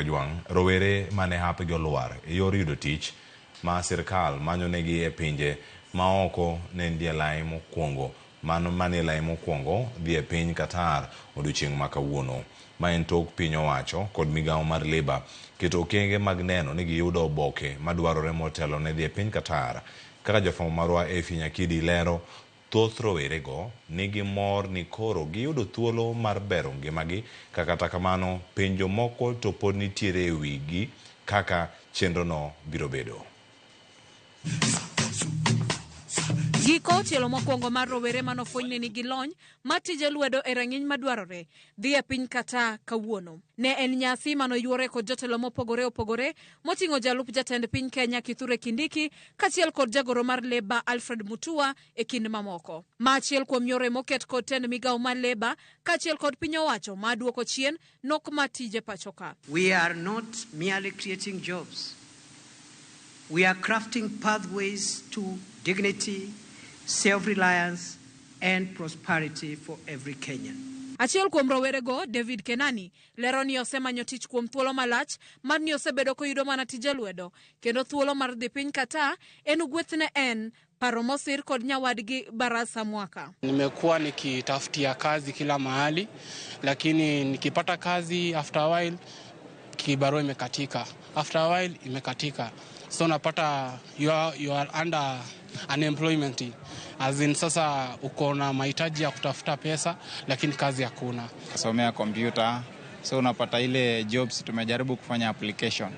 ojwang' rowere mane hapgi olwar yor yudo tich ma sirkal manyonegi e pinje ma oko ne ndie lai mokwongo mane lai mokwongo dhi e piny Qatar odiochieng' ma kawuono ma en tok piny owacho kod migawo mar Labour keto okenge mag neno ni giyudo oboke madwarore motelo ne dhi e piny Qatar. Kaka jafwambo marwa Efi Nyakidi lero, thoth rowerego nigi mor ni koro giyudo thuolo mar bero ngimagi, kata kamano penjo moko to pod nitiere e wigi kaka chenrono biro bedo. Giko tielo mokwongo mar rowere manofwenyne nigi lony mar tije lwedo e rang'iny madwarore dhi e piny Qatar kawuono. Ne en nyasi manoyuore kod jotelo mopogore opogore moting'o jalup jatend piny Kenya Kithure Kindiki kachiel kod jagoro mar Labour Alfred Mutua e kind mamoko. Ma achiel kuom yore moket kod tend migawo mar Labour kachiel kod piny owacho ma duoko chien nok mar tije pachoka. We are not merely creating jobs. We are crafting pathways to dignity, self-reliance and prosperity for every Kenyan. Achiel kuom rowerego, David Kenani, lero ni osemanyo tich kuom thuolo malach mar ni osebedo koyudo mana tije lwedo kendo thuolo mar dhi piny Qatar en gwethne en paro mosir kod nyawadgi Barasa Mwaka. Nimekuwa nikitafutia kazi kila mahali, lakini nikipata kazi after a while kibarua imekatika. After a while imekatika. So napata you are under unemployment. As in sasa uko na mahitaji ya kutafuta pesa lakini kazi hakuna. Somea computer, so unapata ile jobs. Tumejaribu kufanya application,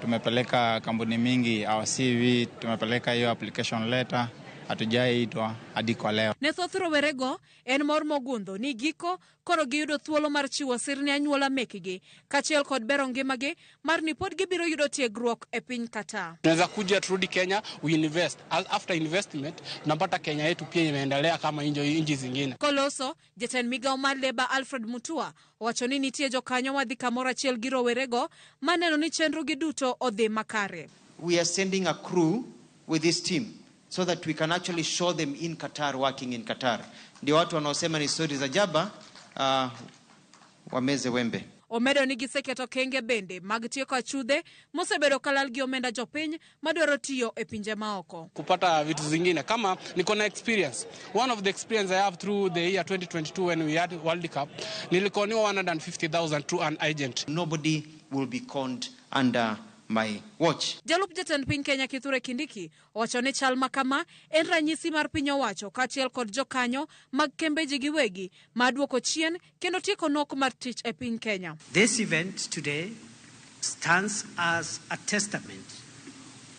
tumepeleka kampuni mingi au CV, tumepeleka hiyo application letter, hatujaitwa hadi kwa leo. Ne thoth rowerego en mor mogundho ni giko koro giyudo thuolo mar chiwo sir ne anyuola mekgi kachiel kod bero ngimagi mar ni pod gibiro yudo tiegruok e piny Qatar. Tunaweza kuja turudi Kenya, we invest. After investment tunapata Kenya yetu pia imeendelea kama nchi zingine. Koloso jatend migawo mar Labour Alfred Mutua owacho ni nitie jokanyo wadhi kamoro achiel gi rowerego maneno ni chenrogi duto odhi makare. We are sending a crew with this team so that we can actually show them in Qatar, working in Qatar. Ndio watu wanaosema ni stories za jaba wameze wembe. Omedo ni giseketo kenge bende mag tieko achudhe mosebedo kalal gi omenda jopiny madwaro tiyo e pinje maoko. Kupata vitu zingine kama niko na experience. One of the experience I have through the year 2022 when we had World Cup, nilikoniwa 150,000 to an agent. Nobody will be conned under my watch. Jalup jatend piny Kenya Kithure Kindiki owacho ni chal makama en ranyisi mar piny owacho kachiel kod jokanyo mag kembeji giwegi maduoko chien kendo tieko nok mar tich e piny Kenya. This event today stands as a testament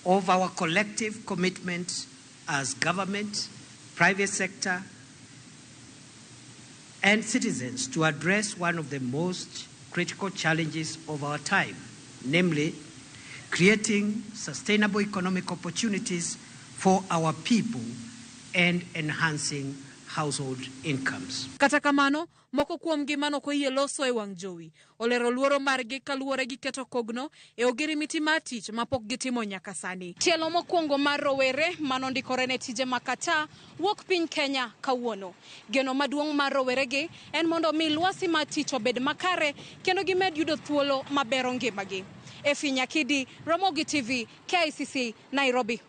of our collective commitment as government, private sector and citizens to address one of the most critical challenges of our time, namely creating sustainable economic opportunities for our people and enhancing household incomes. Kata kamano, moko kuom gimano koyie loso e wang' jowi olero luoro margi kaluwore gi keto kogno e ogirimitie mar tich mapok gitimo nyaka sani. Tielo mokwongo mar rowere manondikore ne tije ma Qatar wuok piny Kenya kawuono. Geno maduong' mar roweregi en mondo mi lwasi mar tich obed makare kendo gimed yudo thuolo mabero ngimagi. Efi Nyakidi, Ramogi TV, KICC, Nairobi.